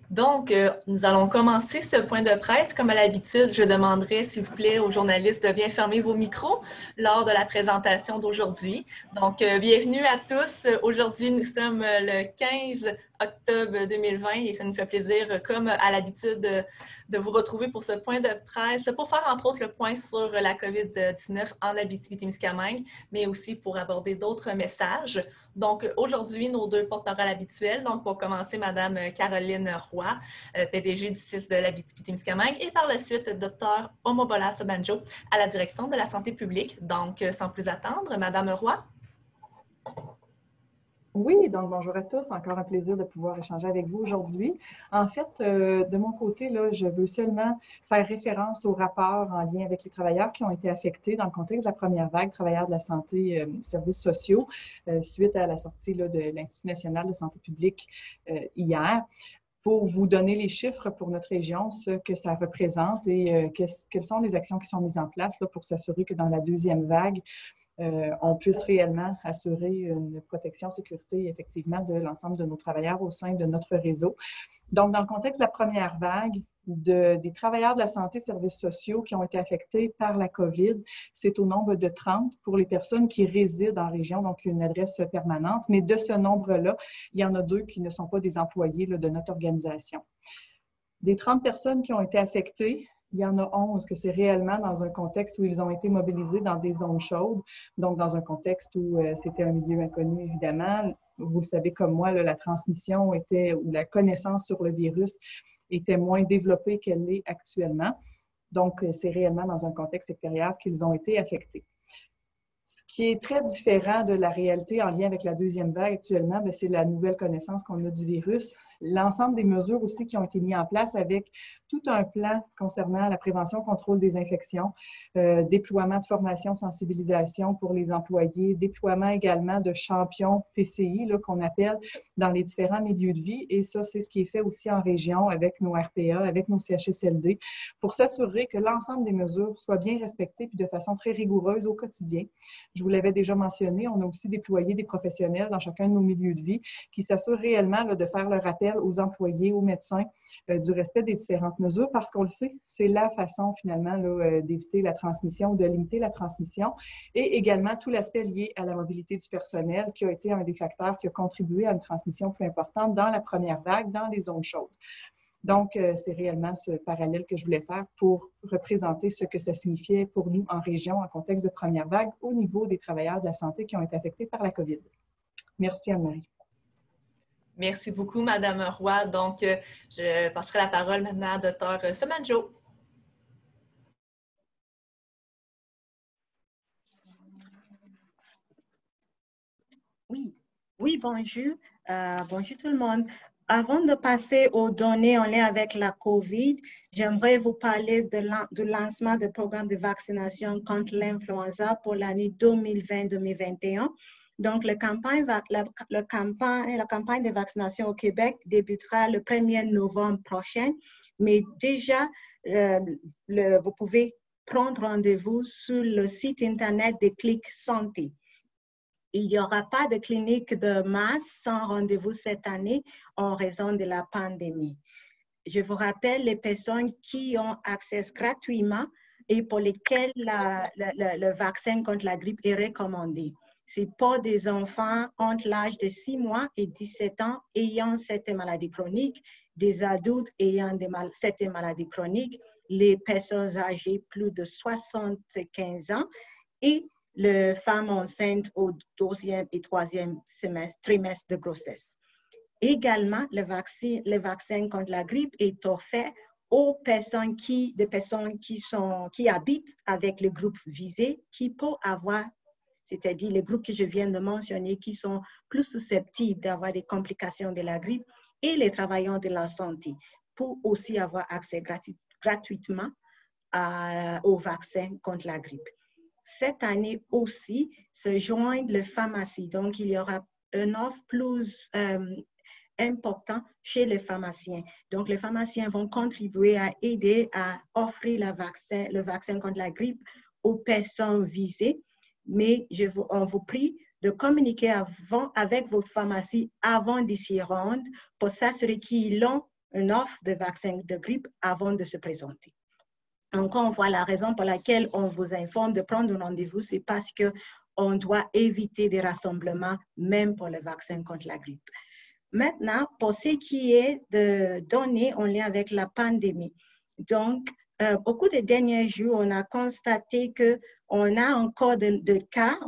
Donc, nous allons commencer ce point de presse. Comme à l'habitude, je demanderai, s'il vous plaît, aux journalistes de bien fermer vos micros lors de la présentation d'aujourd'hui. Donc, bienvenue à tous. Aujourd'hui, nous sommes le 15 octobre 2020 et ça nous fait plaisir, comme à l'habitude, de vous retrouver pour ce point de presse, pour faire entre autres le point sur la COVID-19 en Abitibi-Témiscamingue, mais aussi pour aborder d'autres messages. Donc, aujourd'hui, nos deux porte-parole habituels. Donc, pour commencer, Mme Caroline Roy, PDG du CIS de l'Abitibi-Témiscamingue, et par la suite, Dr. Omobola Sobanjo, à la direction de la santé publique. Donc, sans plus attendre, Mme Roy. Oui, donc bonjour à tous. Encore un plaisir de pouvoir échanger avec vous aujourd'hui. En fait, de mon côté, là, je veux seulement faire référence au rapport en lien avec les travailleurs qui ont été affectés dans le contexte de la première vague, travailleurs de la santé, services sociaux, suite à la sortie là, de l'Institut national de santé publique hier, pour vous donner les chiffres pour notre région, ce que ça représente et quelles sont les actions qui sont mises en place là, pour s'assurer que dans la deuxième vague, on puisse réellement assurer une protection, sécurité, effectivement, de l'ensemble de nos travailleurs au sein de notre réseau. Donc, dans le contexte de la première vague, des travailleurs de la santé, services sociaux qui ont été affectés par la COVID, c'est au nombre de 30 pour les personnes qui résident en région, donc une adresse permanente. Mais de ce nombre-là, il y en a 2 qui ne sont pas des employés là, de notre organisation. Des 30 personnes qui ont été affectées, il y en a 11 que c'est réellement dans un contexte où ils ont été mobilisés dans des zones chaudes, donc dans un contexte où c'était un milieu inconnu, évidemment. Vous le savez comme moi, là, la transmission était, ou la connaissance sur le virus était moins développée qu'elle l'est actuellement. Donc, c'est réellement dans un contexte extérieur qu'ils ont été affectés. Ce qui est très différent de la réalité en lien avec la deuxième vague actuellement, c'est la nouvelle connaissance qu'on a du virus. L'ensemble des mesures aussi qui ont été mises en place avec tout un plan concernant la prévention, contrôle des infections, déploiement de formation, sensibilisation pour les employés, déploiement également de champions PCI qu'on appelle dans les différents milieux de vie. Et ça, c'est ce qui est fait aussi en région avec nos RPA, avec nos CHSLD, pour s'assurer que l'ensemble des mesures soient bien respectées puis de façon très rigoureuse au quotidien. Je vous l'avais déjà mentionné, on a aussi déployé des professionnels dans chacun de nos milieux de vie qui s'assurent réellement là, de faire le rappel aux employés, aux médecins du respect des différentes mesures parce qu'on le sait, c'est la façon finalement d'éviter la transmission, de limiter la transmission et également tout l'aspect lié à la mobilité du personnel qui a été un des facteurs qui a contribué à une transmission plus importante dans la première vague, dans les zones chaudes. Donc, c'est réellement ce parallèle que je voulais faire pour représenter ce que ça signifiait pour nous en région, en contexte de première vague, au niveau des travailleurs de la santé qui ont été affectés par la COVID. Merci Anne-Marie. Merci beaucoup, Mme Roy. Donc, je passerai la parole maintenant à Dr. Sobanjo. Oui, bonjour. Bonjour tout le monde. Avant de passer aux données en lien avec la COVID, j'aimerais vous parler du lancement du programme de vaccination contre l'influenza pour l'année 2020-2021. Donc, la campagne de vaccination au Québec débutera le 1er novembre prochain, mais déjà, vous pouvez prendre rendez-vous sur le site Internet de Clic Santé. Il n'y aura pas de clinique de masse sans rendez-vous cette année en raison de la pandémie. Je vous rappelle les personnes qui ont accès gratuitement et pour lesquelles le vaccin contre la grippe est recommandé. C'est pour des enfants entre l'âge de 6 mois et 17 ans ayant cette maladie chronique, des adultes ayant cette maladie chronique, les personnes âgées plus de 75 ans et les femmes enceintes au 2e et 3e trimestre de grossesse. Également, le vaccin contre la grippe est offert aux personnes qui habitent avec le groupe visé, qui peuvent avoir, c'est-à-dire les groupes que je viens de mentionner, qui sont plus susceptibles d'avoir des complications de la grippe, et les travailleurs de la santé, pour aussi avoir accès gratuitement au vaccin contre la grippe. Cette année aussi, se joignent les pharmacies. Donc, il y aura une offre plus importante chez les pharmaciens. Donc, les pharmaciens vont contribuer à aider à offrir le vaccin contre la grippe aux personnes visées. Mais on vous prie de communiquer avec votre pharmacie avant d'y s'y rendre pour s'assurer qu'ils ont une offre de vaccin de grippe avant de se présenter. Encore une fois, la raison pour laquelle on vous informe de prendre un rendez-vous, c'est parce qu'on doit éviter des rassemblements, même pour le vaccin contre la grippe. Maintenant, pour ce qui est de données en lien avec la pandémie, donc, au cours des derniers jours, on a constaté qu'on a encore de cas.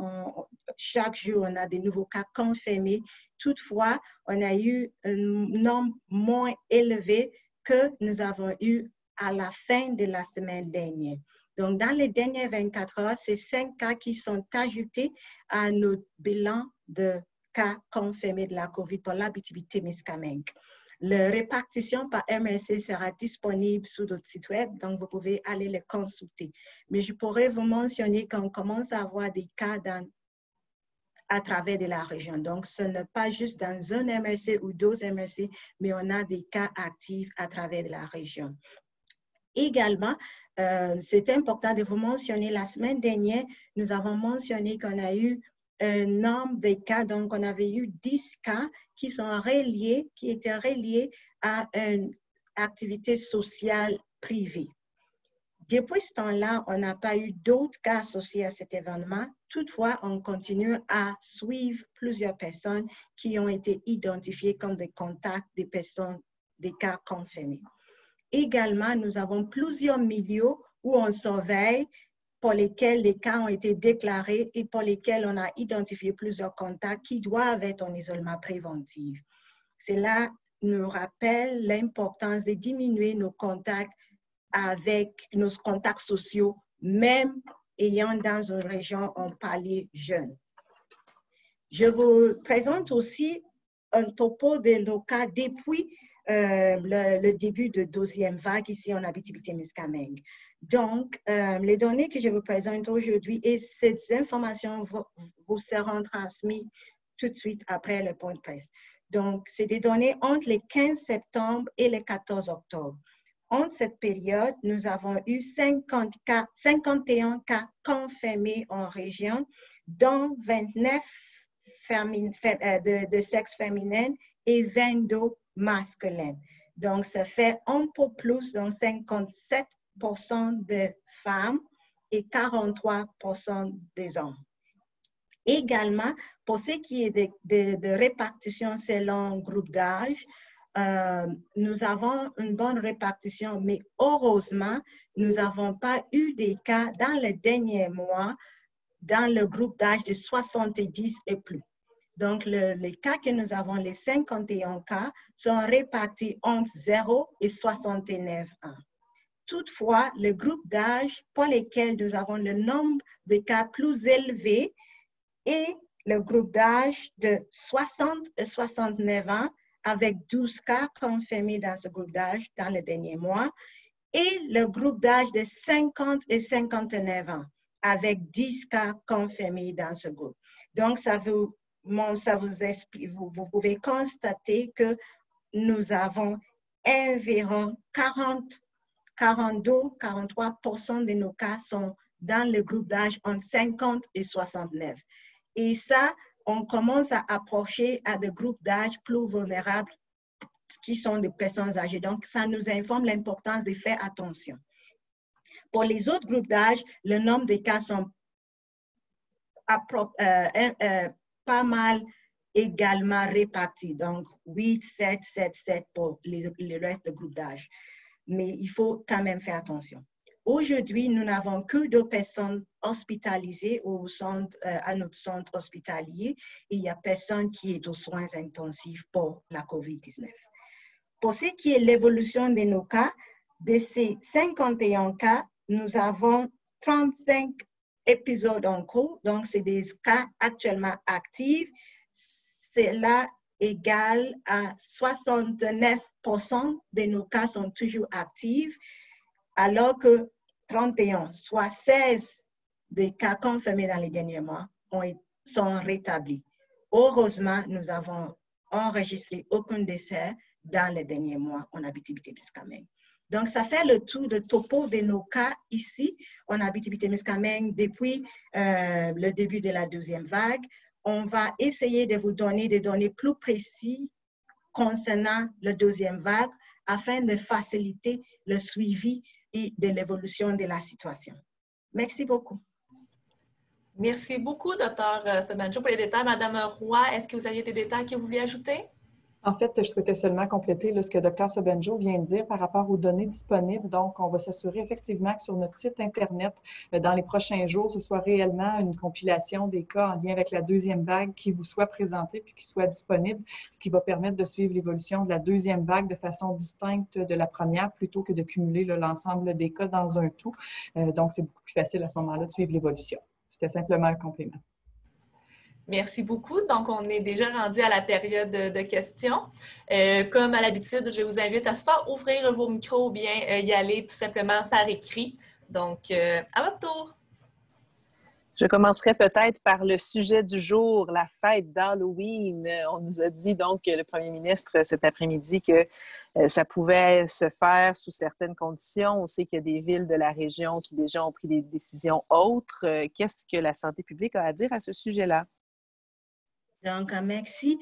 Chaque jour, on a des nouveaux cas confirmés. Toutefois, on a eu un nombre moins élevé que nous avons eu à la fin de la semaine dernière. Donc, dans les dernières 24 heures, c'est 5 cas qui sont ajoutés à notre bilan de cas confirmés de la COVID pour l'Abitibi-Témiscamingue. La répartition par MRC sera disponible sur notre site web, donc vous pouvez aller les consulter. Mais je pourrais vous mentionner qu'on commence à avoir des cas à travers de la région. Donc, ce n'est pas juste dans un MRC ou deux MRC, mais on a des cas actifs à travers de la région. Également, c'est important de vous mentionner, la semaine dernière, nous avons mentionné qu'on a eu un nombre de cas, donc on avait eu 10 cas qui étaient reliés à une activité sociale privée. Depuis ce temps-là, on n'a pas eu d'autres cas associés à cet événement. Toutefois, on continue à suivre plusieurs personnes qui ont été identifiées comme des contacts des personnes, des cas confirmés. Également, nous avons plusieurs milieux où on surveille, pour lesquels les cas ont été déclarés et pour lesquels on a identifié plusieurs contacts qui doivent être en isolement préventif. Cela nous rappelle l'importance de diminuer nos contacts avec nos contacts sociaux, même ayant dans une région un palier jeune. Je vous présente aussi un topo de nos cas depuis le début de 12e vague ici en Abitibi-Témiscamingue. Donc, les données que je vous présente aujourd'hui et ces informations vous seront transmises tout de suite après le point de presse. Donc, c'est des données entre le 15 septembre et le 14 octobre. Entre cette période, nous avons eu 51 cas confirmés en région, dont 29 de sexe féminin et 22 masculins. Donc, ça fait un peu plus, donc 57% de femmes et 43% des hommes. Également, pour ce qui est de répartition selon groupe d'âge, nous avons une bonne répartition, mais heureusement, nous n'avons pas eu des cas dans les derniers mois dans le groupe d'âge de 70 et plus. Donc, les cas que nous avons, les 51 cas, sont répartis entre 0 et 69 ans. Toutefois, le groupe d'âge pour lesquels nous avons le nombre de cas plus élevé est le groupe d'âge de 60 et 69 ans, avec 12 cas confirmés dans ce groupe d'âge dans les derniers mois, et le groupe d'âge de 50 et 59 ans, avec 10 cas confirmés dans ce groupe. Donc, vous pouvez constater que nous avons environ 43% de nos cas sont dans le groupe d'âge entre 50 et 69. Et ça, on commence à approcher à des groupes d'âge plus vulnérables qui sont des personnes âgées. Donc, ça nous informe l'importance de faire attention. Pour les autres groupes d'âge, le nombre de cas sont pas mal également répartis. Donc, 8, 7, 7, 7 pour le reste du groupe d'âge. Mais il faut quand même faire attention. Aujourd'hui, nous n'avons que 2 personnes hospitalisées à notre centre hospitalier et il n'y a personne qui est aux soins intensifs pour la COVID-19. Pour ce qui est de l'évolution de nos cas, de ces 51 cas, nous avons 35 épisodes en cours, donc c'est des cas actuellement actifs. Cela égale à 69% de nos cas sont toujours actifs, alors que 31, soit 16 des cas confirmés dans les derniers mois sont rétablis. Heureusement, nous avons enregistré aucun décès dans les derniers mois en Abitibi-Témiscamingue. Donc, ça fait le tour de topo de nos cas ici en Abitibi-Témiscamingue depuis le début de la 2e vague. On va essayer de vous donner des données plus précises concernant la 2e vague afin de faciliter le suivi et de l'évolution de la situation. Merci beaucoup. Merci beaucoup, Dr. Sobanjo, pour les détails. Madame Roy, est-ce que vous aviez des détails que vous vouliez ajouter? En fait, je souhaitais seulement compléter ce que Dr. Sobanjo vient de dire par rapport aux données disponibles. Donc, on va s'assurer effectivement que sur notre site Internet, dans les prochains jours, ce soit réellement une compilation des cas en lien avec la deuxième vague qui vous soit présentée puis qui soit disponible, ce qui va permettre de suivre l'évolution de la deuxième vague de façon distincte de la première plutôt que de cumuler l'ensemble des cas dans un tout. Donc, c'est beaucoup plus facile à ce moment-là de suivre l'évolution. C'était simplement un complément. Merci beaucoup. Donc, on est déjà rendu à la période de questions. Comme à l'habitude, je vous invite à soit ouvrir vos micros ou bien y aller tout simplement par écrit. Donc, à votre tour. Je commencerai peut-être par le sujet du jour, la fête d'Halloween. On nous a dit donc, le premier ministre cet après-midi, que ça pouvait se faire sous certaines conditions. On sait qu'il y a des villes de la région qui déjà ont pris des décisions autres. Qu'est-ce que la santé publique a à dire à ce sujet-là? Donc, merci.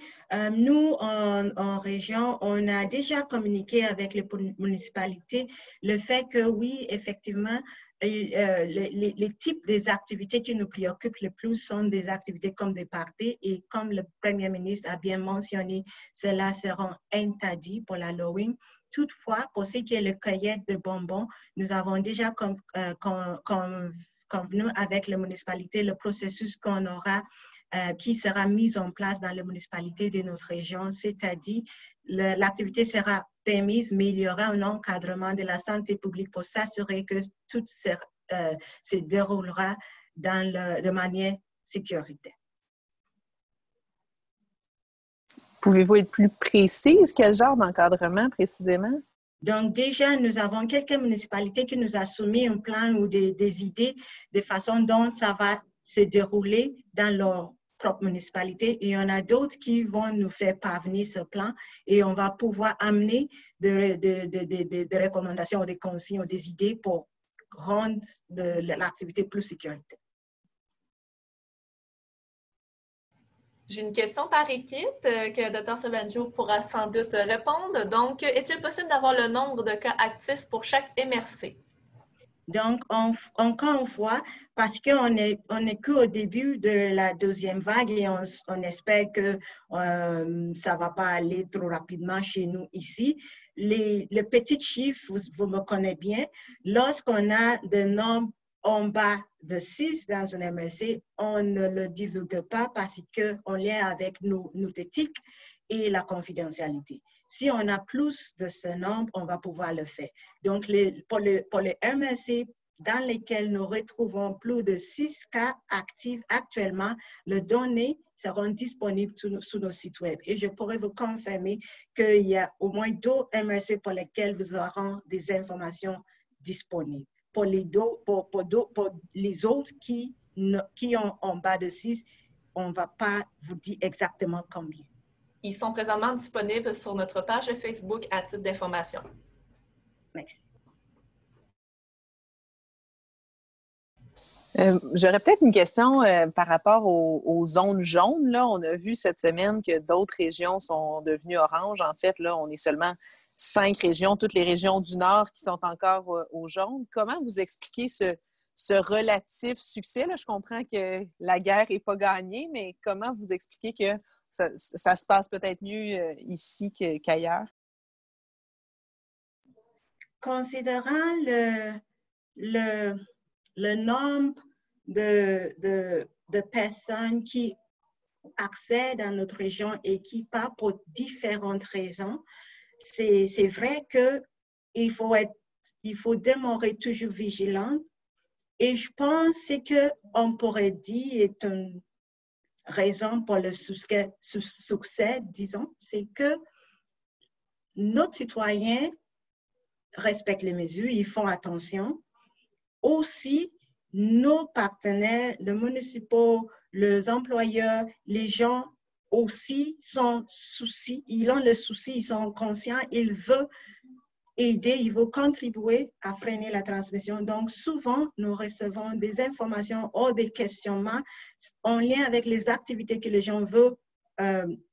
Nous, en région, on a déjà communiqué avec les municipalités le fait que oui, effectivement, les types des activités qui nous préoccupent le plus sont des activités comme des parties et comme le Premier ministre a bien mentionné, cela seront interdits pour l'Halloween. Toutefois, pour ce qui est le cueillette de bonbons, nous avons déjà convenu avec les municipalités le processus qu'on aura qui sera mise en place dans les municipalités de notre région, c'est-à-dire l'activité sera permise, mais il y aura un encadrement de la santé publique pour s'assurer que tout se déroulera de manière sécuritaire. Pouvez-vous être plus précise? Quel genre d'encadrement précisément? Donc, déjà, nous avons quelques municipalités qui nous ont soumis un plan ou des idées de façon dont ça va se dérouler dans leur propre municipalité. Et il y en a d'autres qui vont nous faire parvenir ce plan et on va pouvoir amener des recommandations, des consignes, des idées pour rendre l'activité plus sécuritaire. J'ai une question par écrit que Dr. Sobanjo pourra sans doute répondre. Donc, est-il possible d'avoir le nombre de cas actifs pour chaque MRC? Donc, encore une fois, parce qu'on est qu'au début de la deuxième vague et on espère que ça ne va pas aller trop rapidement chez nous ici. Les petits chiffres, vous me connaissez bien, lorsqu'on a des nombres en bas de 6 dans un MRC, on ne le divulgue pas parce qu'on lien avec nos éthiques et la confidentialité. Si on a plus de ce nombre, on va pouvoir le faire. Donc, pour les MRC dans lesquels nous retrouvons plus de 6 cas actifs actuellement, les données seront disponibles sur nos sites web. Et je pourrais vous confirmer qu'il y a au moins 2 MRC pour lesquels vous aurez des informations disponibles. Pour les autres qui ont en bas de 6, on ne va pas vous dire exactement combien. Ils sont présentement disponibles sur notre page Facebook à titre d'information. Merci. J'aurais peut-être une question par rapport aux zones jaunes. Là, on a vu cette semaine que d'autres régions sont devenues oranges. En fait, là, on est seulement 5 régions, toutes les régions du Nord qui sont encore au jaune. Comment vous expliquez ce relatif succès? Là, je comprends que la guerre n'est pas gagnée, mais comment vous expliquez que ça se passe peut-être mieux ici qu'ailleurs? Considérant le nombre de personnes qui accèdent à notre région et qui partent pour différentes raisons, c'est vrai qu'il faut demeurer toujours vigilant. Et je pense qu'on pourrait dire est une raison pour le succès, disons, c'est que nos citoyens respectent les mesures, ils font attention. Aussi, nos partenaires, les municipaux, les employeurs, les gens aussi ils ont le souci, ils sont conscients, ils veulent aider, ils veulent contribuer à freiner la transmission. Donc, souvent, nous recevons des informations ou des questionnements en lien avec les activités que les gens veulent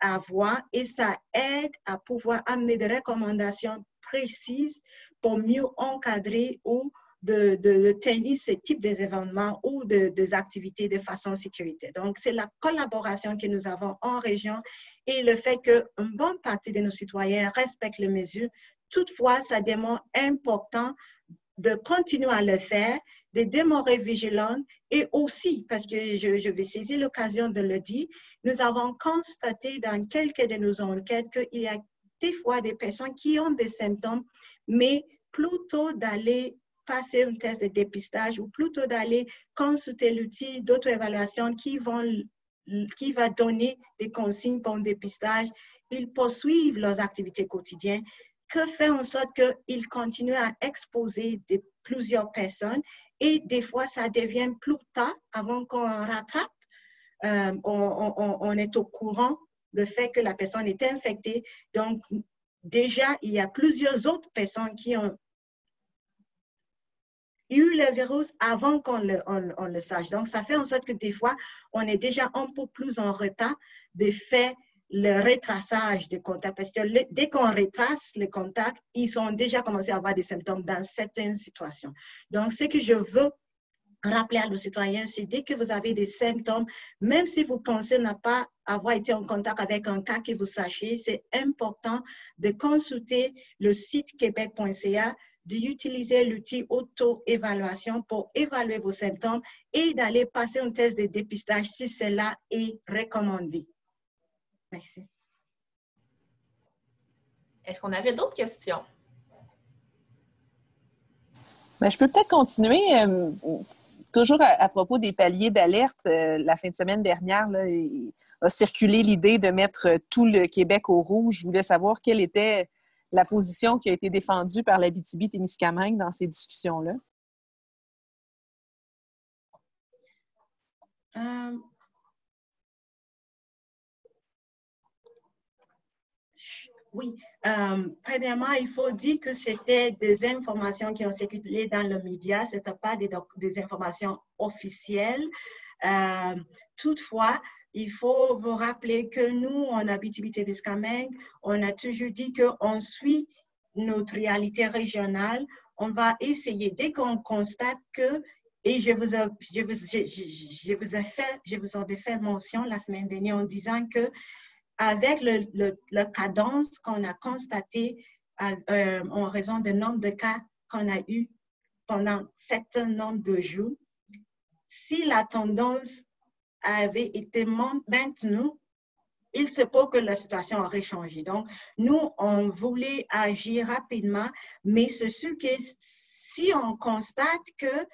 avoir et ça aide à pouvoir amener des recommandations précises pour mieux encadrer ou de tenir ce type d'événements ou des activités de façon sécuritaire. Donc, c'est la collaboration que nous avons en région et le fait qu'une bonne partie de nos citoyens respectent les mesures. Toutefois, ça demande important de continuer à le faire, de demeurer vigilant et aussi, parce que je vais saisir l'occasion de le dire, nous avons constaté dans quelques de nos enquêtes qu'il y a des fois des personnes qui ont des symptômes, mais plutôt d'aller passer un test de dépistage ou plutôt d'aller consulter l'outil d'auto-évaluation qui va donner des consignes pour un dépistage, ils poursuivent leurs activités quotidiennes, que fait en sorte qu'ils continuent à exposer plusieurs personnes et des fois, ça devient plus tard avant qu'on rattrape. On est au courant du fait que la personne est infectée. Donc, déjà, il y a plusieurs autres personnes qui ont eu le virus avant qu'on le sache. Donc, ça fait en sorte que des fois, on est déjà un peu plus en retard de faire le retraçage des contacts. Parce que dès qu'on retrace les contacts, ils ont déjà commencé à avoir des symptômes dans certaines situations. Donc, ce que je veux rappeler à nos citoyens, c'est dès que vous avez des symptômes, même si vous pensez ne pas avoir été en contact avec un cas que vous sachiez, c'est important de consulter le site québec.ca, d'utiliser l'outil auto-évaluation pour évaluer vos symptômes et d'aller passer un test de dépistage si cela est recommandé. Merci. Est-ce qu'on avait d'autres questions? Bien, je peux peut-être continuer. Toujours à propos des paliers d'alerte, la fin de semaine dernière, là, il a circulé l'idée de mettre tout le Québec au rouge. Je voulais savoir quelle était la position qui a été défendue par l'Abitibi-Témiscamingue dans ces discussions-là. Oui, premièrement, il faut dire que c'était des informations qui ont circulé dans le média, ce n'était pas des informations officielles. Toutefois, il faut vous rappeler que nous, en Abitibi-Témiscamingue, on a toujours dit qu'on suit notre réalité régionale. On va essayer, dès qu'on constate que, et je vous avais fait mention la semaine dernière en disant que avec la cadence qu'on a constaté en raison du nombre de cas qu'on a eu pendant un certain nombre de jours, si la tendance avait été maintenue, il se peut que la situation aurait changé. Donc, nous, on voulait agir rapidement, mais c'est sûr que si on constate que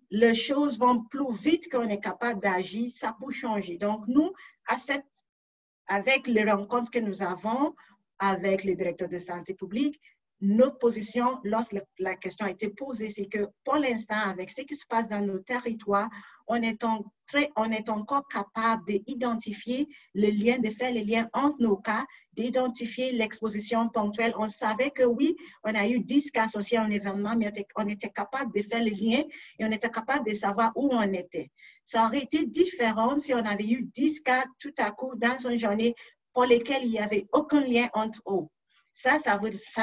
les choses vont plus vite qu'on est capable d'agir, ça peut changer. Donc, nous, avec les rencontres que nous avons avec les directeurs de santé publique, notre position, lorsque la question a été posée, c'est que pour l'instant, avec ce qui se passe dans nos territoires, on est encore capable d'identifier le lien, de faire le lien entre nos cas, d'identifier l'exposition ponctuelle. On savait que oui, on a eu 10 cas associés à un événement, mais on était capable de faire le lien et on était capable de savoir où on était. Ça aurait été différent si on avait eu 10 cas tout à coup dans une journée pour lesquels il n'y avait aucun lien entre eux. Ça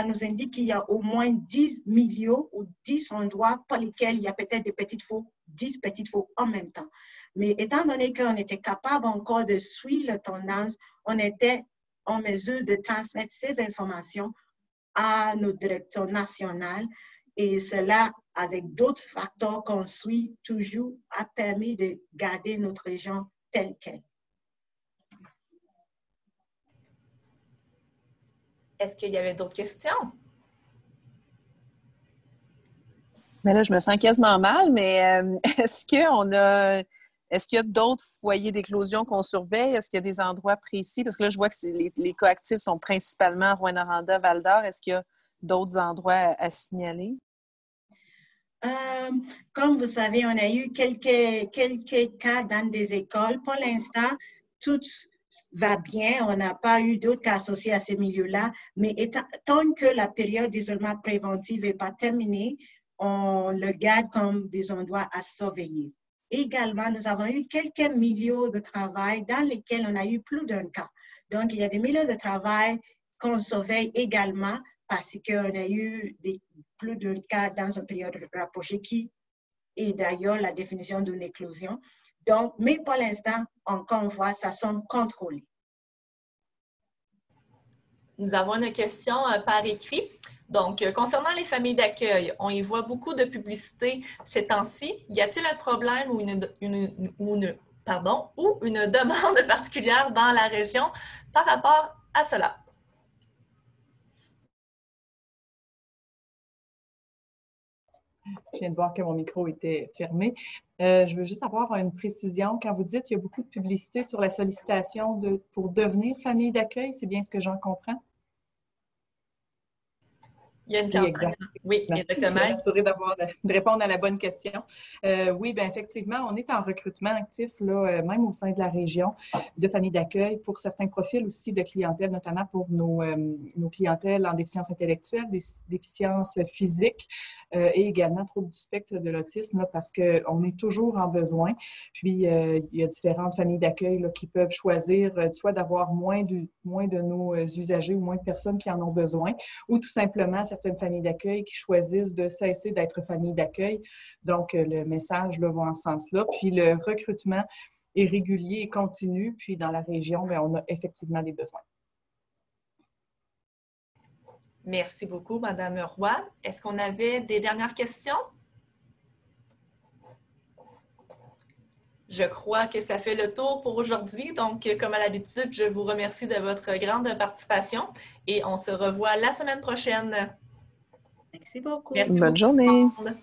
nous indique qu'il y a au moins 10 millions ou 10 endroits pour lesquels il y a peut-être des petites faux, 10 petites faux en même temps. Mais étant donné qu'on était capable encore de suivre la tendance, on était en mesure de transmettre ces informations à nos directeurs nationaux et cela, avec d'autres facteurs qu'on suit toujours, a permis de garder notre région telle qu'elle. Est-ce qu'il y avait d'autres questions? Mais là, je me sens quasiment mal, mais est-ce qu'il y a d'autres foyers d'éclosion qu'on surveille? Est-ce qu'il y a des endroits précis? Parce que là, je vois que les cas actifs sont principalement Rouyn-Noranda, Val-d'Or. Est-ce qu'il y a d'autres endroits à signaler? Comme vous savez, on a eu quelques cas dans des écoles. Pour l'instant, tout va bien. On n'a pas eu d'autres cas associés à ces milieux-là. Mais tant que la période d'isolement préventif n'est pas terminée, on le garde comme des endroits à surveiller. Également, nous avons eu quelques milieux de travail dans lesquels on a eu plus d'un cas. Donc, il y a des milieux de travail qu'on surveille également parce qu'on a eu plus d'un cas dans une période rapprochée qui est d'ailleurs la définition d'une éclosion. Donc, mais pour l'instant, encore une fois, ça semble contrôlé. Nous avons une question par écrit. Donc, concernant les familles d'accueil, on y voit beaucoup de publicité ces temps-ci. Y a-t-il un problème ou une demande particulière dans la région par rapport à cela? Je viens de voir que mon micro était fermé. Je veux juste avoir une précision. Quand vous dites qu'il y a beaucoup de publicité sur la sollicitation pour devenir famille d'accueil, c'est bien ce que j'en comprends? Il y a une campagne. Oui, exactement. Je suis assurée de répondre à la bonne question. Oui, bien effectivement, on est en recrutement actif, là, même au sein de la région, de familles d'accueil pour certains profils aussi de clientèle, notamment pour nos clientèles en déficience intellectuelle, déficience physique et également troubles du spectre de l'autisme, parce qu'on est toujours en besoin. Puis, il y a différentes familles d'accueil qui peuvent choisir soit d'avoir moins de nos usagers ou moins de personnes qui en ont besoin, ou tout simplement certaines familles d'accueil qui choisissent de cesser d'être famille d'accueil. Donc, le message là, va en ce sens-là. Puis, le recrutement est régulier et continu. Puis, dans la région, bien, on a effectivement des besoins. Merci beaucoup, Madame Roy. Est-ce qu'on avait des dernières questions? Je crois que ça fait le tour pour aujourd'hui. Donc, comme à l'habitude, je vous remercie de votre grande participation et on se revoit la semaine prochaine. Merci beaucoup. Merci Bonne beaucoup, journée. tout le monde.